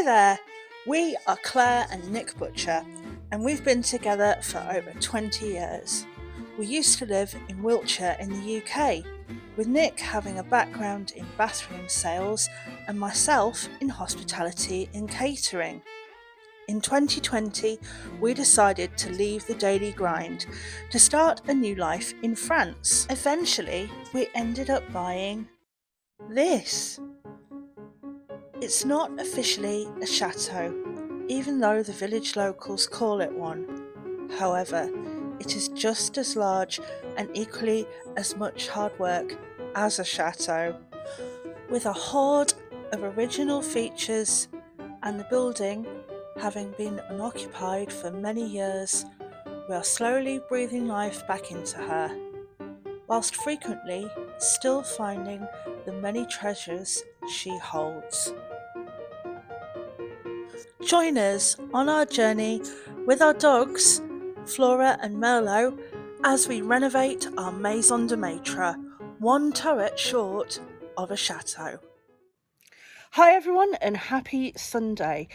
there, we are Clare and Nick Butcher, and we've been together for over 20 years. We used to live in Wiltshire in the UK, with Nick having a background in bathroom sales and myself in hospitality and catering. In 2020, we decided to leave the daily grind to start a new life in France. Eventually, we ended up buying this. It's not officially a chateau, even though the village locals call it one. However, it is just as large and equally as much hard work as a chateau. With a hoard of original features and the building having been unoccupied for many years, we are slowly breathing life back into her, whilst frequently still finding the many treasures she holds. Join us on our journey with our dogs, Flora and Merlot, as we renovate our maison de maître, one turret short of a chateau. Hi everyone and happy Sunday.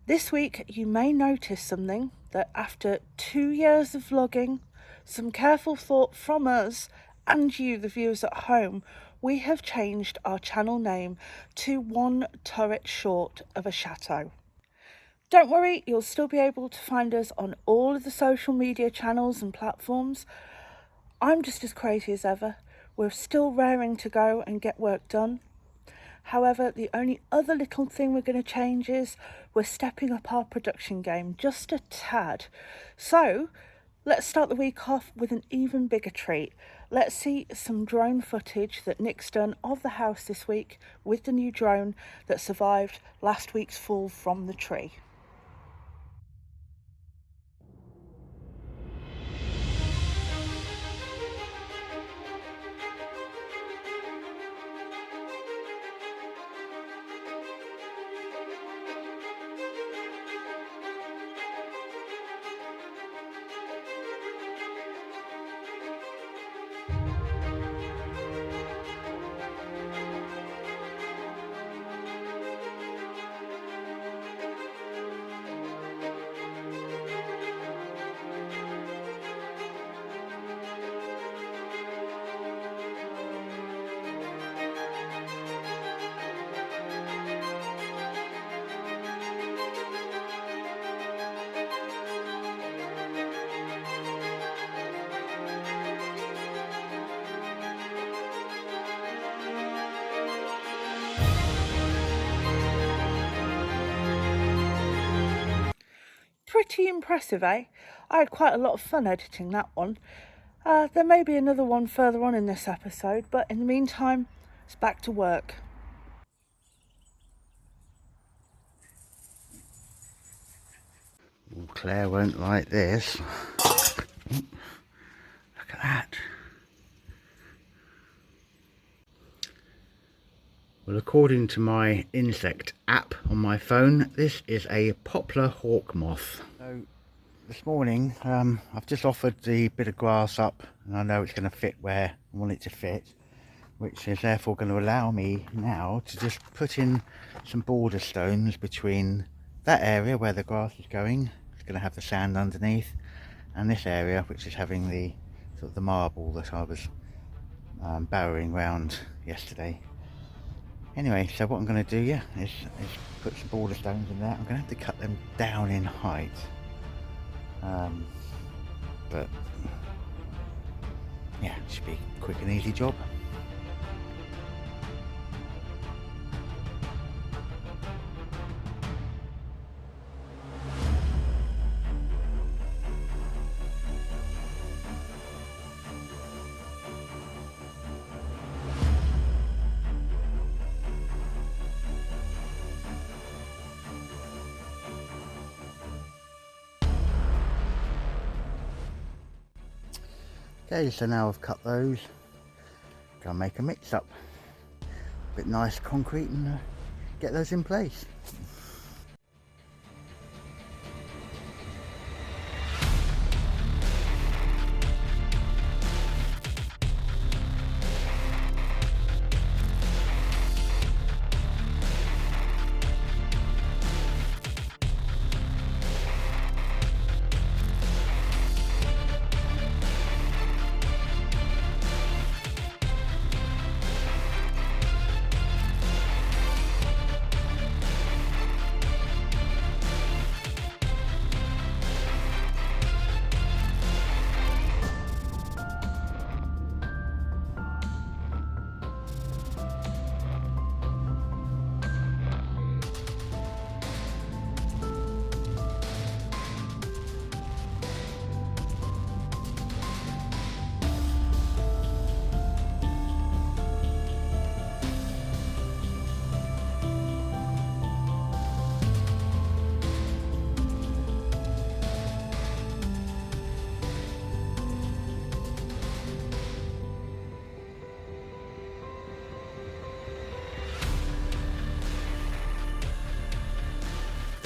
This week you may notice something that after 2 years of vlogging, some careful thought from us and you, the viewers at home, we have changed our channel name to One Turret Short of a Chateau. Don't worry, you'll still be able to find us on all of the social media channels and platforms. I'm just as crazy as ever. We're still raring to go and get work done. However, the only other little thing we're going to change is we're stepping up our production game just a tad. So let's start the week off with an even bigger treat. Let's see some drone footage that Nick's done of the house this week with the new drone that survived last week's fall from the tree. Pretty impressive, eh? I had quite a lot of fun editing that one. There may be another one further on in this episode, but in the meantime, it's back to work. Well, Claire won't like this. Look at that. Well, according to my insect app on my phone, this is a poplar hawk moth. So this morning I've just offered the bit of grass up, and I know it's going to fit where I want it to fit, which is therefore going to allow me now to just put in some border stones between that area where the grass is going. It's going to have the sand underneath, and this area which is having the sort of the marble that I was barrowing round yesterday. Anyway, so what I'm going to do, is put some border stones in there. I'm going to have to cut them down in height, but yeah, it should be a quick and easy job. Okay, so now I've cut those, go and make a mix up, a bit nice concrete, and get those in place.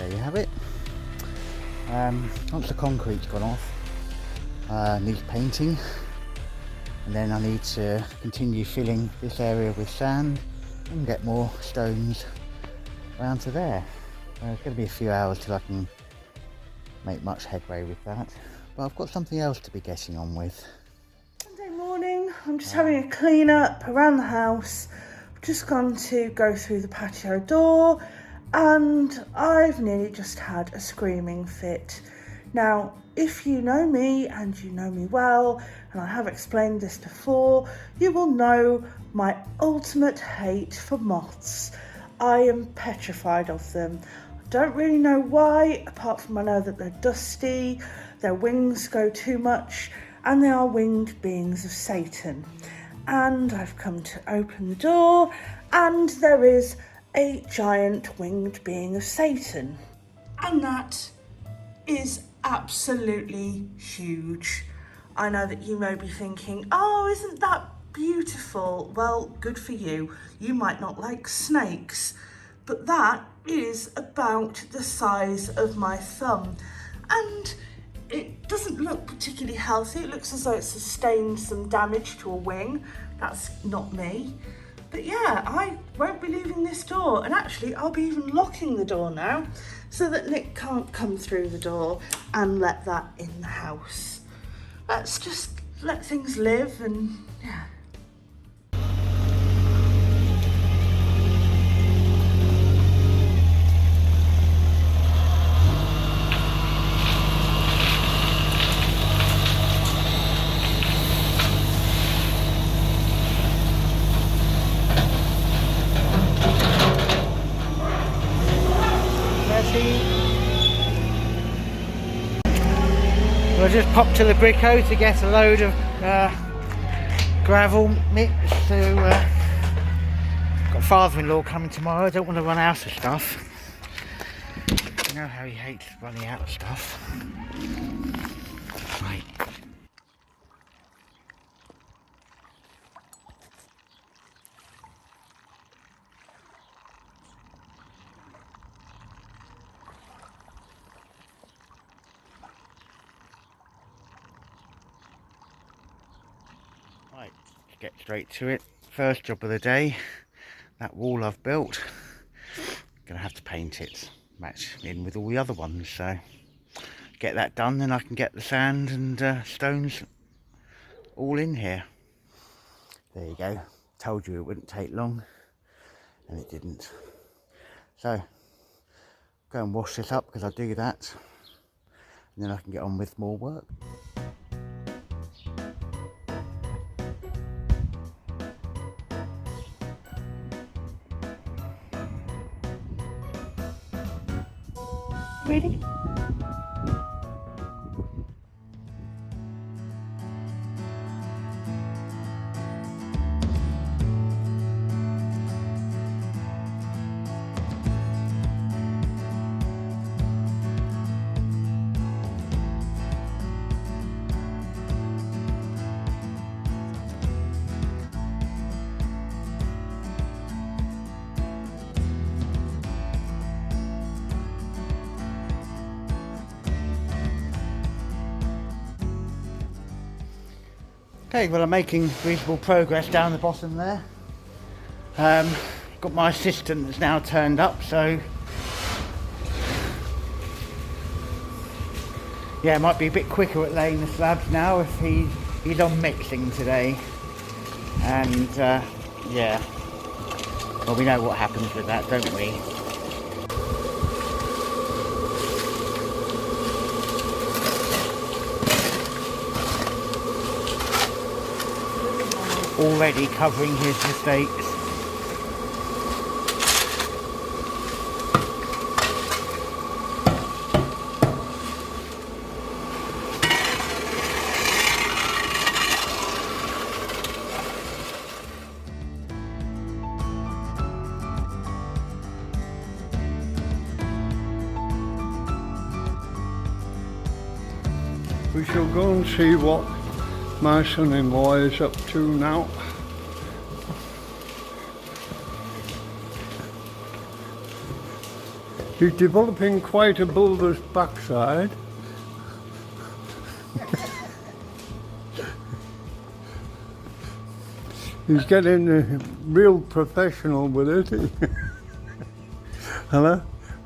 there you have it. Once the concrete's gone off, needs painting, and then I need to continue filling this area with sand and get more stones around to there. It's going to be a few hours till I can make much headway with that, but I've got something else to be getting on with. Monday morning, I'm just having a clean up around the house. I've just gone to go through the patio door and I've nearly just had a screaming fit. Now, if you know me, and you know me well, and I have explained this before, you will know my ultimate hate for moths. I am petrified of them. I don't really know why, apart from I know that they're dusty, their wings go too much, and they are winged beings of Satan. And I've come to open the door, and there is a giant winged being of Satan. And that is absolutely huge. I know that you may be thinking, oh, isn't that beautiful? Well, good for you. You might not like snakes, but that is about the size of my thumb. And it doesn't look particularly healthy. It looks as though it's sustained some damage to a wing. That's not me. But yeah, I won't be leaving this door. And actually, I'll be even locking the door now so that Nick can't come through the door and let that in the house. Let's just let things live and yeah. I just popped to the Bricko to get a load of gravel mix. So got father-in-law coming tomorrow. I don't want to run out of stuff. You know how he hates running out of stuff. Right. Right, let's get straight to it. First job of the day, that wall I've built. Gonna have to paint it, match in with all the other ones, so get that done, then I can get the sand and stones all in here. There you go, told you it wouldn't take long, and it didn't. So, go and wash this up because I do that, and then I can get on with more work. Really? Okay, well I'm making reasonable progress down the bottom there. Got my assistant that's now turned up, so yeah, it might be a bit quicker at laying the slabs now if he's on mixing today. And yeah, well we know what happens with that, don't we? Already covering his mistakes. We shall go and see what my son-in-law is up to now. She's developing quite a builder's backside. He's getting real professional with it. Hello?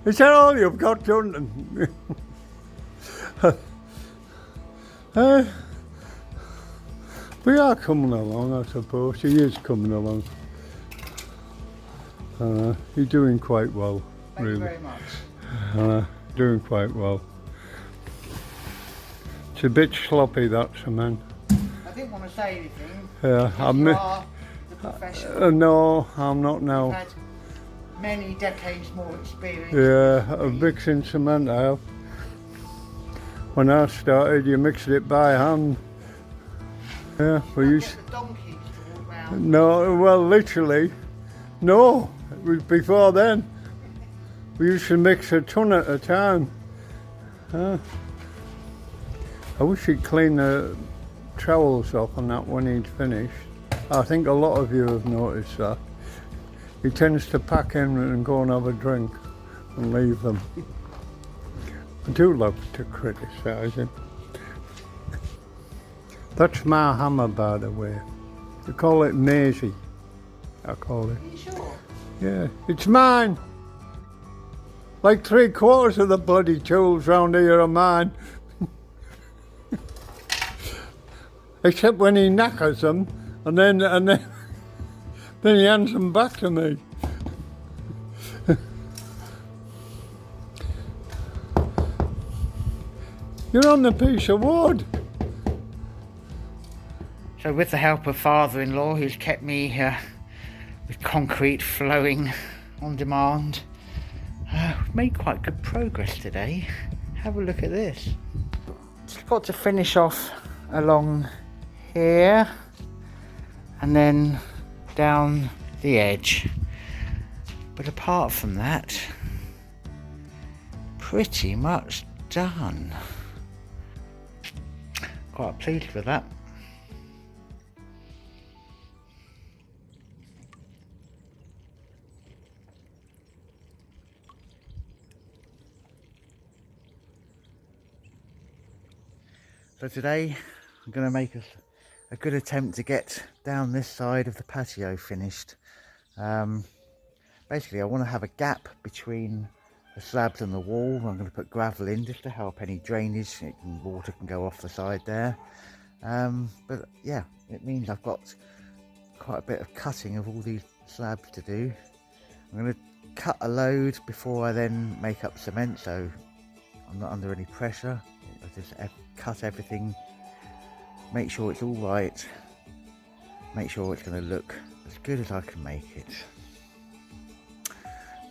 Is that all you've got done? We are coming along, I suppose. He is coming along. He's doing quite well, really. Thank you very much. Doing quite well. It's a bit sloppy, that cement. I didn't want to say anything. Yeah, You are the professional. no, I'm not You've now. had many decades more experience. Yeah, I'm mixing cement out. When I started, you mixed it by hand. Yeah, we You used. get the donkeys to walk round. No, well, literally, no. It was before then. We used to mix a ton at a time. I wish he'd clean the trowels off on that when he'd finished. I think a lot of you have noticed that. He tends to pack in and go and have a drink and leave them. I do love to criticise him. That's my hammer, by the way. They call it Maisie, I call it. Are you sure? Yeah, it's mine. Like 3/4 of the bloody tools round here are mine. Except when he knackers them, and then he hands them back to me. You're on the piece of wood. So with the help of father-in-law, who's kept me with concrete flowing on demand, we've made quite good progress today. Have a look at this. Just got to finish off along here and then down the edge. But apart from that, pretty much done. Quite pleased with that. So today I'm going to make a good attempt to get down this side of the patio finished. Basically I want to have a gap between the slabs and the wall. I'm going to put gravel in just to help any drainage. Water can go off the side there. But yeah, it means I've got quite a bit of cutting of all these slabs to do. I'm going to cut a load before I then make up cement, so I'm not under any pressure. I just cut everything, make sure it's all right, make sure it's going to look as good as I can make it.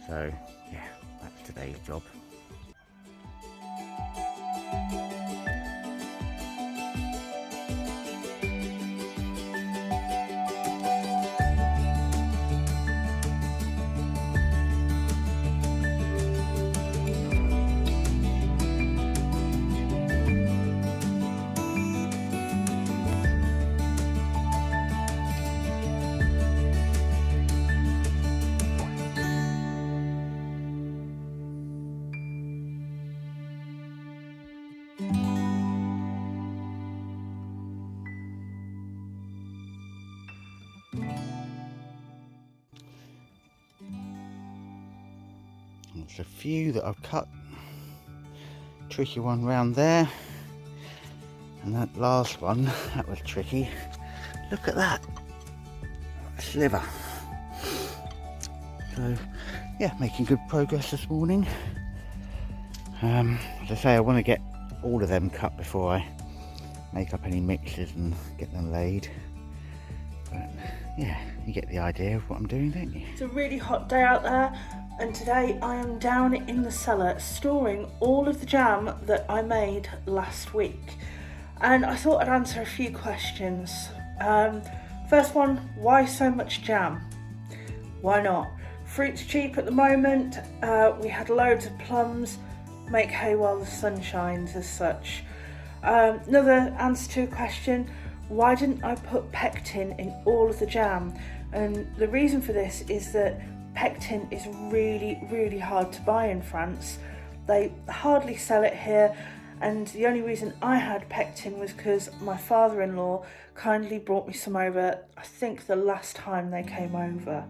So yeah, that's today's job. There's a few that I've cut. Tricky one round there. And that last one, that was tricky. Look at that. Sliver. So, yeah, making good progress this morning. As I say, I want to get all of them cut before I make up any mixes and get them laid. But, yeah, you get the idea of what I'm doing, don't you? It's a really hot day out there, and today I am down in the cellar storing all of the jam that I made last week. And I thought I'd answer a few questions. First one, why so much jam? Why not? Fruit's cheap at the moment. We had loads of plums. Make hay while the sun shines, as such. Another answer to a question, why didn't I put pectin in all of the jam? And the reason for this is that pectin is really hard to buy in France. They hardly sell it here, and the only reason I had pectin was because my father-in-law kindly brought me some over, I think the last time they came over.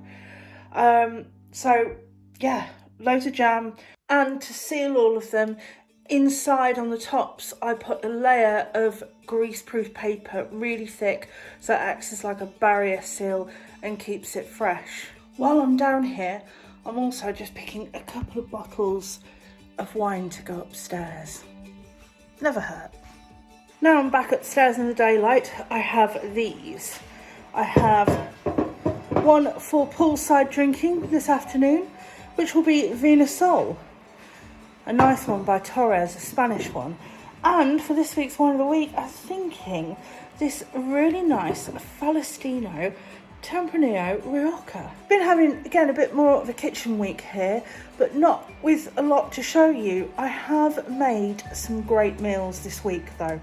So yeah, loads of jam, and to seal all of them, inside on the tops I put a layer of greaseproof paper, really thick, so it acts as like a barrier seal and keeps it fresh. While I'm down here, I'm also just picking a couple of bottles of wine to go upstairs. Never hurt. Now I'm back upstairs in the daylight. I have these. I have one for poolside drinking this afternoon, which will be Vina Sol, a nice one by Torres, a Spanish one. And for this week's wine of the week, I'm thinking this really nice Falastino Tempranillo Rioja. Been having, again, a bit more of a kitchen week here, but not with a lot to show you. I have made some great meals this week though.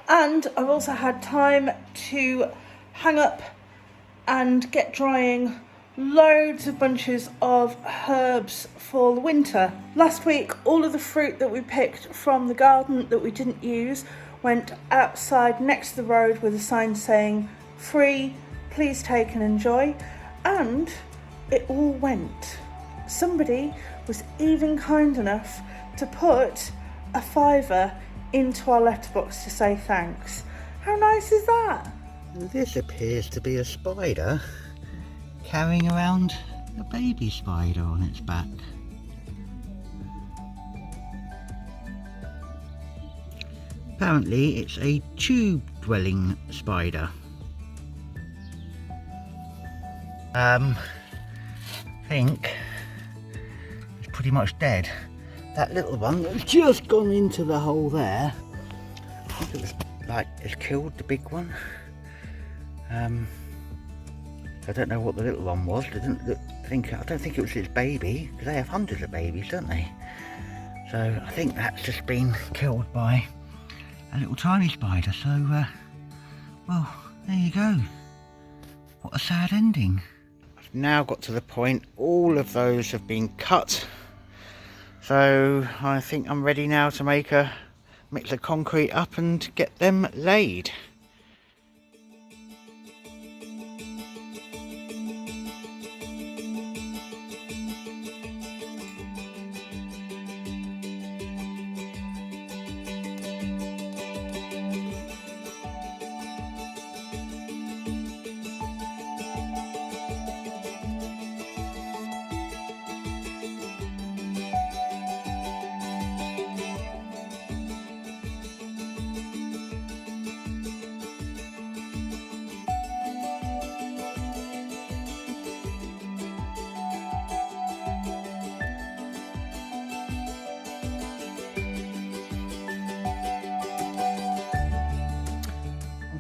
And I've also had time to hang up and get drying loads of bunches of herbs for the winter. Last week, all of the fruit that we picked from the garden that we didn't use went outside next to the road with a sign saying, "Free, please take and enjoy," and it all went. Somebody was even kind enough to put a £5 into our letterbox to say thanks. How nice is that? This appears to be a spider carrying around a baby spider on its back. Apparently it's a tube-dwelling spider. I think it's pretty much dead. That little one that's just gone into the hole there, I think it was like it's killed the big one. I don't know what the little one was. I don't think it was its baby, because they have hundreds of babies, don't they? So I think that's just been killed by a little tiny spider. So well, there you go. What a sad ending. I've now got to the point all of those have been cut. So I think I'm ready now to mix the concrete up and get them laid.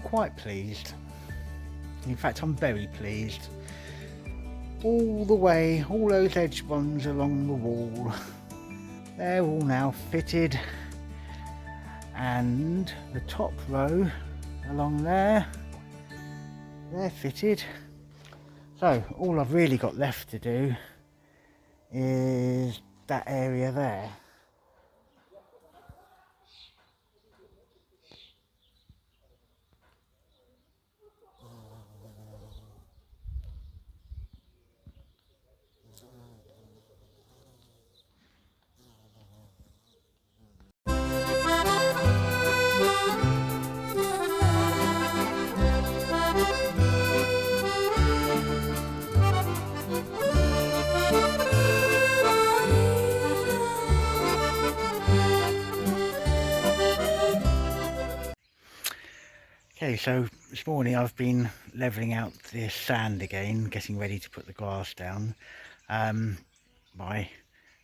Quite pleased. In fact, I'm very pleased. All the way, all those edge ones along the wall, they're all now fitted, and the top row along there, they're fitted. So all I've really got left to do is that area there. Okay, so this morning I've been levelling out this sand again, getting ready to put the grass down. My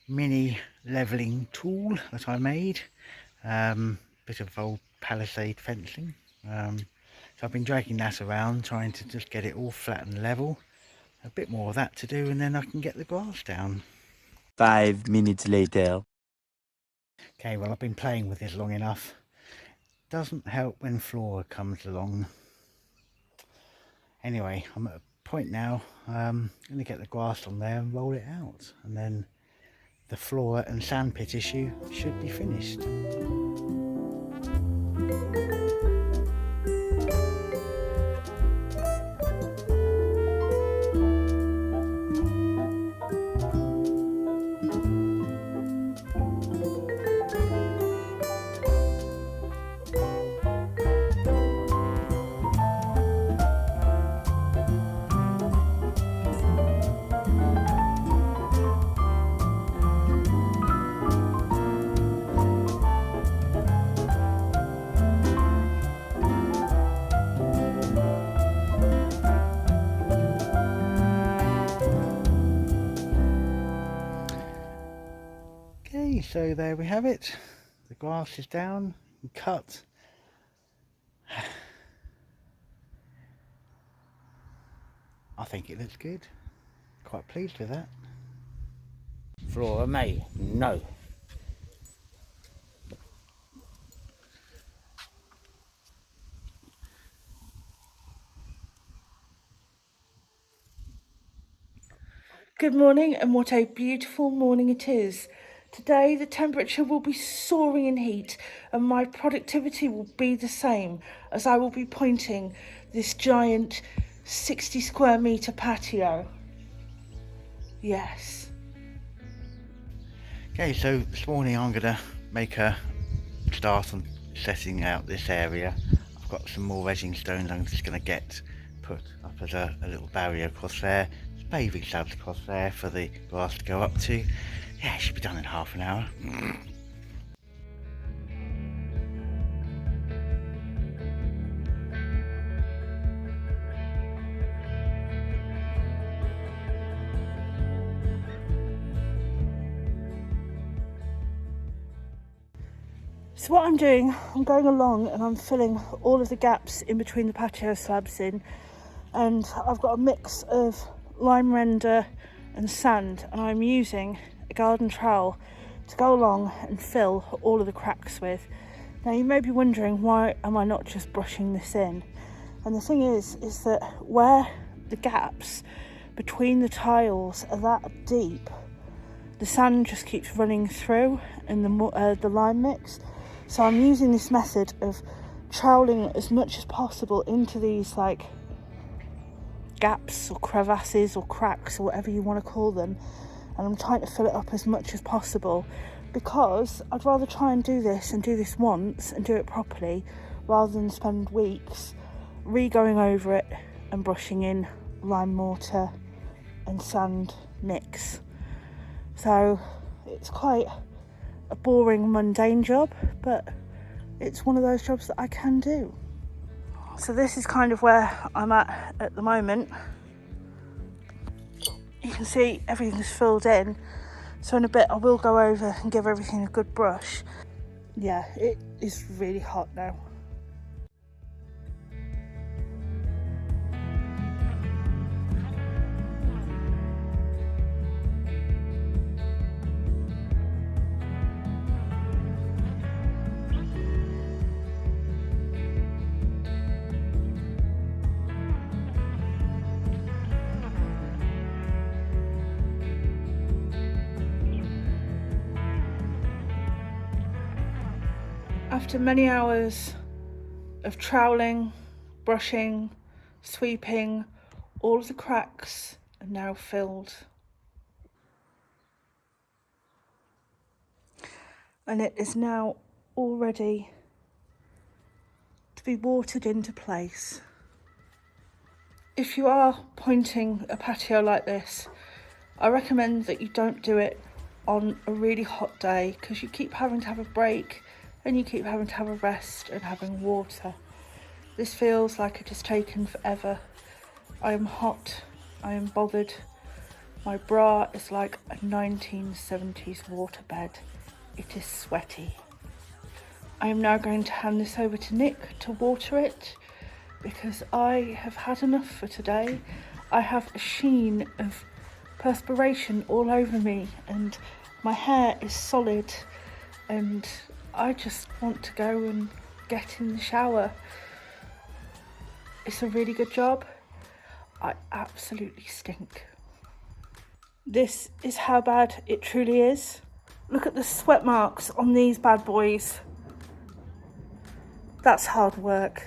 mini levelling tool that I made, bit of old palisade fencing. So So I've been dragging that around, trying to just get it all flat and level. A bit more of that to do, and then I can get the grass down. 5 minutes later. Okay, well, I've been playing with this long enough. Doesn't help when Flora comes along. Anyway, I'm at a point now. I'm going to get the grass on there and roll it out, and then the floor and sandpit issue should be finished. Okay, so there we have it. The grass is down and cut. I think it looks good. Quite pleased with that. Flora May, no. Good morning, and what a beautiful morning it is. Today the temperature will be soaring in heat and my productivity will be the same, as I will be pointing this giant 60 square metre patio. Yes. Okay, so this morning I'm going to make a start on setting out this area. I've got some more edging stones I'm just going to get put up as a little barrier across there. There's paving slabs across there for the grass to go up to. Yeah, it should be done in half an hour. So what I'm doing, I'm going along and I'm filling all of the gaps in between the patio slabs in, and I've got a mix of lime render and sand, and I'm using a garden trowel to go along and fill all of the cracks with. Now you may be wondering, why am I not just brushing this in? And the thing is that where the gaps between the tiles are that deep, the sand just keeps running through in the lime mix. So I'm using this method of troweling as much as possible into these like gaps or crevasses or cracks or whatever you want to call them, and I'm trying to fill it up as much as possible, because I'd rather try and do this once and do it properly rather than spend weeks re-going over it and brushing in lime mortar and sand mix. So it's quite a boring, mundane job, but it's one of those jobs that I can do. So this is kind of where I'm at the moment. You can see everything's filled in, so in a bit I will go over and give everything a good brush. Yeah, it is really hot now. After many hours of troweling, brushing, sweeping, all of the cracks are now filled. And it is now all ready to be watered into place. If you are pointing a patio like this, I recommend that you don't do it on a really hot day, because you keep having to have a break and you keep having to have a rest and having water. This feels like it has taken forever. I am hot, I am bothered. My bra is like a 1970s waterbed. It is sweaty. I am now going to hand this over to Nick to water it, because I have had enough for today. I have a sheen of perspiration all over me and my hair is solid and I just want to go and get in the shower. It's a really good job. I absolutely stink. This is how bad it truly is. Look at the sweat marks on these bad boys. That's hard work.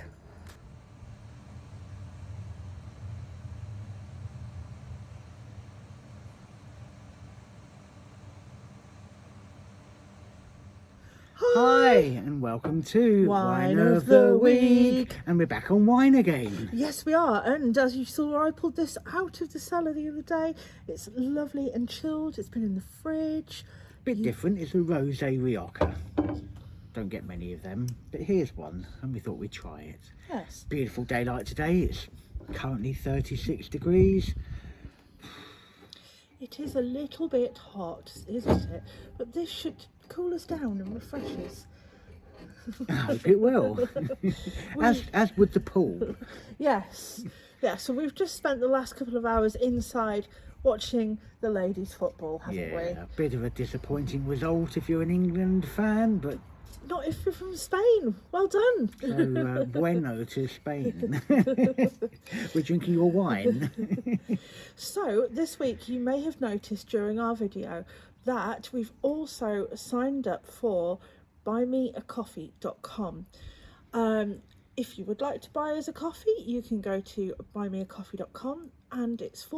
Hi, and welcome to Wine of the Week. And we're back on wine again. Yes, we are. And as you saw, I pulled this out of the cellar the other day. It's lovely and chilled. It's been in the fridge. Bit different, it's a Rosé Rioja. Don't get many of them, but here's one, and we thought we'd try it. Yes. Beautiful daylight today. It's currently 36 degrees. It is a little bit hot, isn't it? But this should cool us down and refresh us. I hope it will. as would the pool. Yes. Yeah, so we've just spent the last couple of hours inside watching the ladies' football, haven't we? Yeah, a bit of a disappointing result if you're an England fan, but Not if you're from Spain. Well done. so bueno to Spain. We're drinking your wine. So this week you may have noticed during our video that we've also signed up for buymeacoffee.com. If you would like to buy us a coffee, you can go to buymeacoffee.com and it's /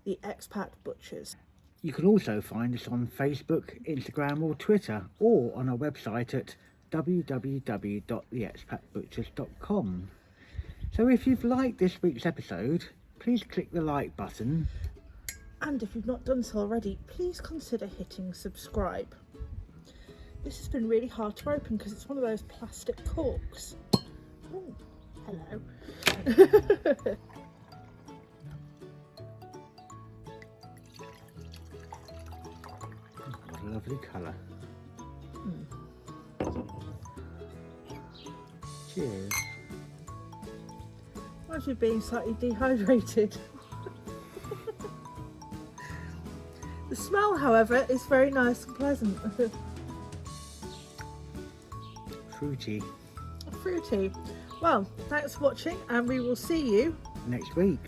the Expat Butchers. You can also find us on Facebook, Instagram or Twitter, or on our website at www.theexpatbutchers.com. So if you've liked this week's episode, please click the like button. And if you've not done so already, please consider hitting subscribe. This has been really hard to open because it's one of those plastic corks. Oh, hello. What a lovely colour. Cheers. Reminds me of being slightly dehydrated. The smell, however, is very nice and pleasant. Fruity. Fruity. Well, thanks for watching and we will see you Next week.